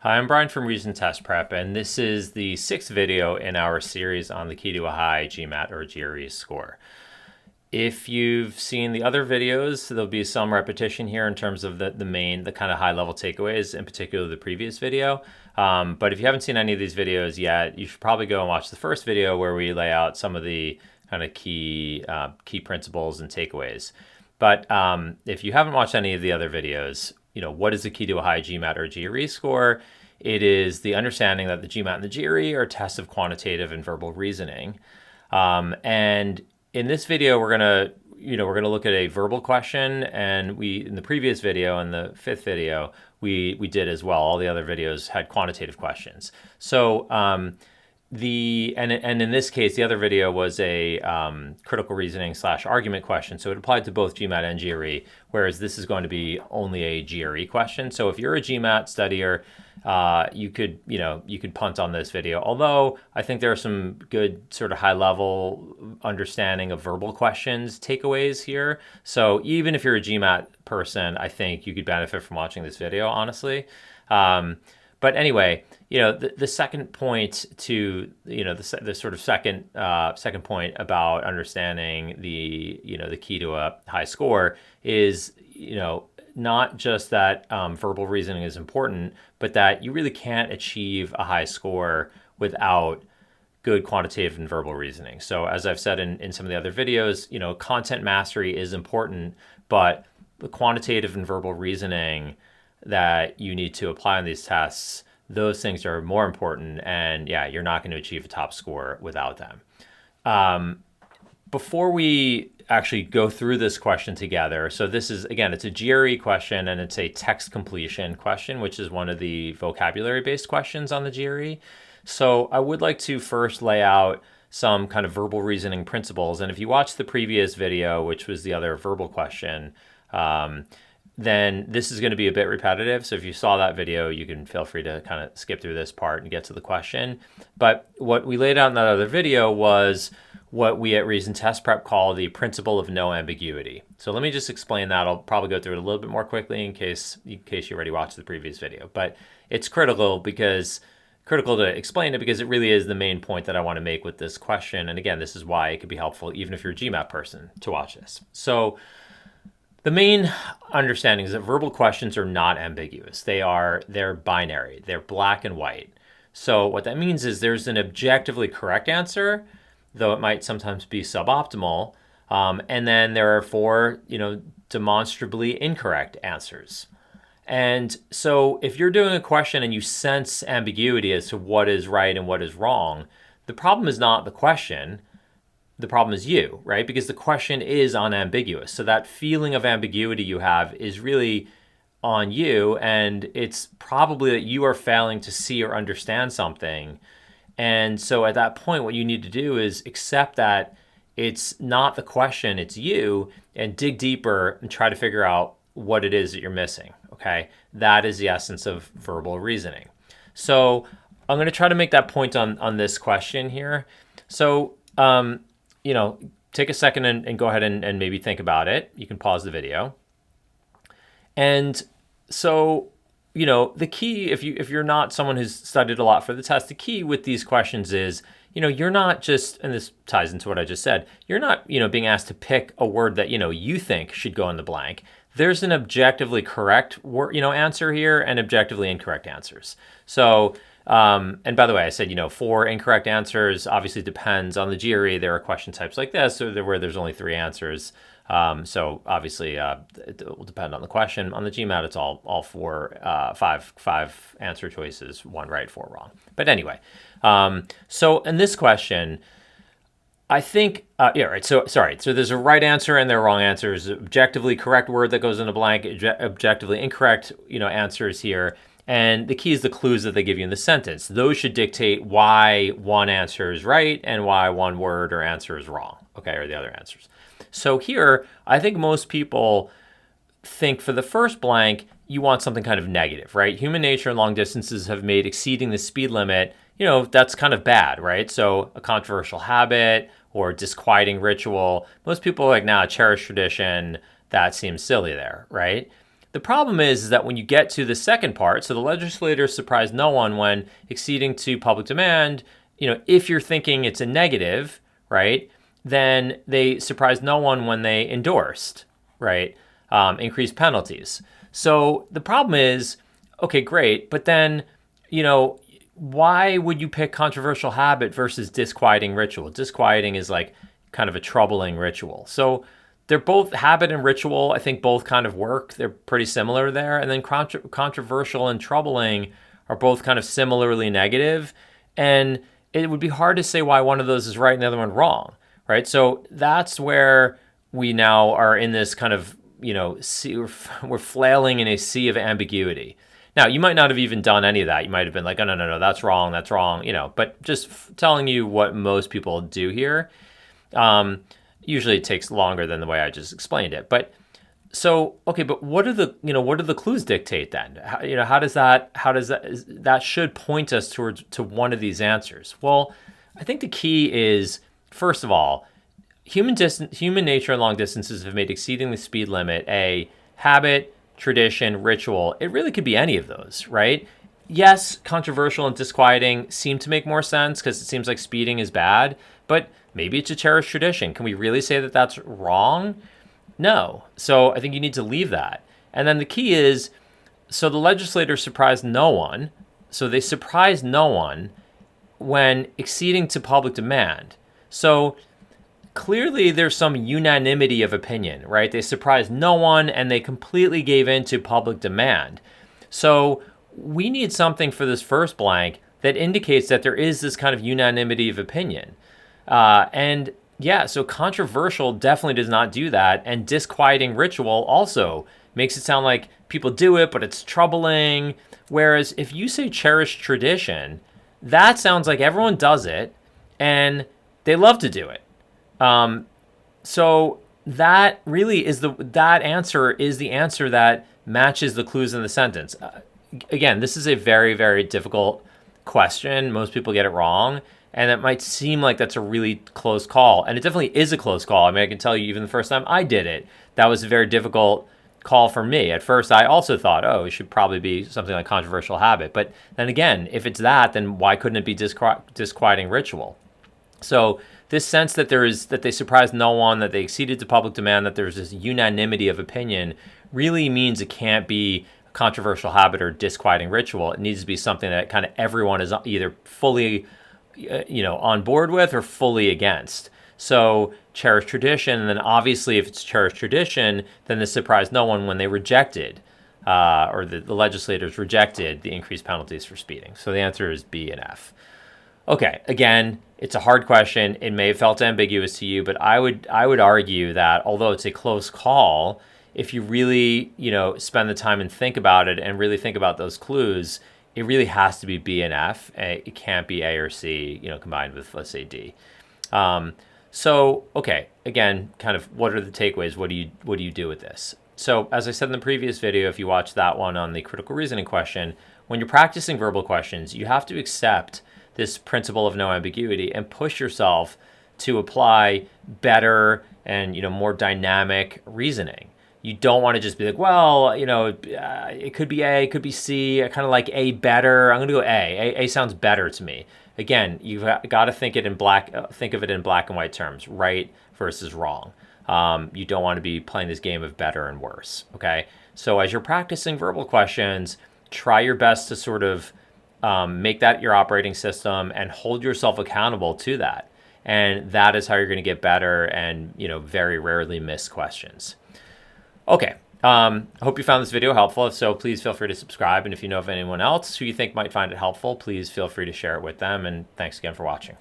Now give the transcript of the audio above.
Hi, I'm Brian from Reason Test Prep, and this is the sixth video in our series on the key to a high GMAT or GRE score. If you've seen the other videos, there'll be some repetition here in terms of the kind of high-level takeaways, in particular the previous video. But if you haven't seen any of these videos yet, you should probably go and watch the first video where we lay out some of the kind of key principles and takeaways. But if you haven't watched any of the other videos, what is the key to a high GMAT or GRE score? It is the understanding that the GMAT and the GRE are tests of quantitative and verbal reasoning. And in this video, we're gonna look at a verbal question, and in the previous video, in the fifth video, we did as well. All the other videos had quantitative questions. So in this case, the other video was a critical reasoning / argument question. So it applied to both GMAT and GRE, whereas this is going to be only a GRE question. So if you're a GMAT studier, you could punt on this video. Although I think there are some good sort of high level understanding of verbal questions takeaways here. So even if you're a GMAT person, I think you could benefit from watching this video, honestly. But anyway, the second point to, the sort of second point about understanding the key to a high score is, not just that verbal reasoning is important, but that you really can't achieve a high score without good quantitative and verbal reasoning. So as I've said in some of the other videos, content mastery is important, but the quantitative and verbal reasoning that you need to apply on these tests, those things are more important, and yeah, you're not going to achieve a top score without them. Before we actually go through this question together, so this is, again, it's a GRE question, and it's a text completion question, which is one of the vocabulary-based questions on the GRE. So I would like to first lay out some kind of verbal reasoning principles, and if you watch the previous video, which was the other verbal question, then this is going to be a bit repetitive. So if you saw that video, you can feel free to kind of skip through this part and get to the question. But what we laid out in that other video was what we at Reason Test Prep call the Principle of No Ambiguity. So let me just explain that. I'll probably go through it a little bit more quickly in case you already watched the previous video. But it's critical to explain it because it really is the main point that I want to make with this question. And again, this is why it could be helpful even if you're a GMAT person to watch this. So the main understanding is that verbal questions are not ambiguous. They're binary. They're black and white. So what that means is there's an objectively correct answer, though it might sometimes be suboptimal. And then there are four, demonstrably incorrect answers. And so if you're doing a question and you sense ambiguity as to what is right and what is wrong, the problem is not the question. The problem is you, right? Because the question is unambiguous. So that feeling of ambiguity you have is really on you, and it's probably that you are failing to see or understand something. And so at that point, what you need to do is accept that it's not the question, it's you, and dig deeper and try to figure out what it is that you're missing, okay? That is the essence of verbal reasoning. So I'm going to try to make that point on this question here. So, take a second and go ahead and maybe think about it. You can pause the video. And so, the key, if you're not someone who's studied a lot for the test, the key with these questions is, you're not just, and this ties into what I just said, you're not, being asked to pick a word that, you think should go in the blank. There's an objectively correct word, answer here and objectively incorrect answers. So, and by the way, I said, 4 incorrect answers obviously depends on the GRE. There are question types like this where there's only 3 answers. So obviously it will depend on the question. On the GMAT, it's all 4, 5 answer choices, 1 right, 4 wrong. But anyway, so in this question, I think, So there's a right answer and there are wrong answers. Objectively correct word that goes in a blank, objectively incorrect, answers here. And the key is the clues that they give you in the sentence. Those should dictate why one answer is right and why one word or answer is wrong, okay, or the other answers. So here, I think most people think for the first blank, you want something kind of negative, right? Human nature and long distances have made exceeding the speed limit, that's kind of bad, right? So a controversial habit or disquieting ritual. Most people are like, nah, cherished tradition, that seems silly there, right? The problem is that when you get to the second part, so the legislators surprised no one when acceding to public demand, if you're thinking it's a negative, right, then they surprised no one when they endorsed, right, increased penalties. So the problem is, okay, great, but then, why would you pick controversial habit versus disquieting ritual? Disquieting is like kind of a troubling ritual. So they're both habit and ritual. I think both kind of work. They're pretty similar there. And then controversial and troubling are both kind of similarly negative. And it would be hard to say why one of those is right and the other one wrong, right? So that's where we now are in this kind of, we're flailing in a sea of ambiguity. Now, you might not have even done any of that. You might have been like, oh, no, that's wrong, but just telling you what most people do here. Usually it takes longer than the way I just explained it. But so, okay, but what do the clues dictate then? How does that should point us to one of these answers? Well, I think the key is, first of all, human nature and long distances have made exceeding the speed limit a habit, tradition, ritual. It really could be any of those, right? Yes, controversial and disquieting seem to make more sense because it seems like speeding is bad, but maybe it's a cherished tradition. Can we really say that that's wrong? No. So I think you need to leave that. And then the key is, so the legislators surprised no one. So they surprised no one when acceding to public demand. So clearly there's some unanimity of opinion, right? They surprised no one and they completely gave in to public demand. So we need something for this first blank that indicates that there is this kind of unanimity of opinion. So controversial definitely does not do that. And disquieting ritual also makes it sound like people do it, but it's troubling. Whereas if you say cherished tradition, that sounds like everyone does it and they love to do it. So that really is that answer is the answer that matches the clues in the sentence. Again, this is a very, very difficult question. Most people get it wrong. And it might seem like that's a really close call. And it definitely is a close call. I mean, I can tell you even the first time I did it, that was a very difficult call for me. At first, I also thought, it should probably be something like controversial habit. But then again, if it's that, then why couldn't it be disquieting ritual? So this sense that that they surprised no one, that they acceded to public demand, that there's this unanimity of opinion really means it can't be a controversial habit or disquieting ritual. It needs to be something that kind of everyone is either fully on board with or fully against. So cherished tradition, and then obviously if it's cherished tradition, then this surprised no one when they rejected, or the legislators rejected the increased penalties for speeding. So the answer is B and F. Okay, again, it's a hard question. It may have felt ambiguous to you, but I would argue that although it's a close call, if you really, spend the time and think about it and really think about those clues, it really has to be B and F. It can't be A or C, combined with, let's say, D. So, okay, again, kind of what are the takeaways? What do you do with this? So, as I said in the previous video, if you watched that one on the critical reasoning question, when you're practicing verbal questions, you have to accept this principle of no ambiguity and push yourself to apply better and, more dynamic reasoning. You don't want to just be like, well, it could be A, it could be C. I kind of like A better. I'm going to go A. A sounds better to me. Again, you've got to think of it in black and white terms, right versus wrong. You don't want to be playing this game of better and worse. Okay. So as you're practicing verbal questions, try your best to sort of make that your operating system and hold yourself accountable to that. And that is how you're going to get better and, very rarely miss questions. Okay, I hope you found this video helpful. If so, please feel free to subscribe. And if you know of anyone else who you think might find it helpful, please feel free to share it with them. And thanks again for watching.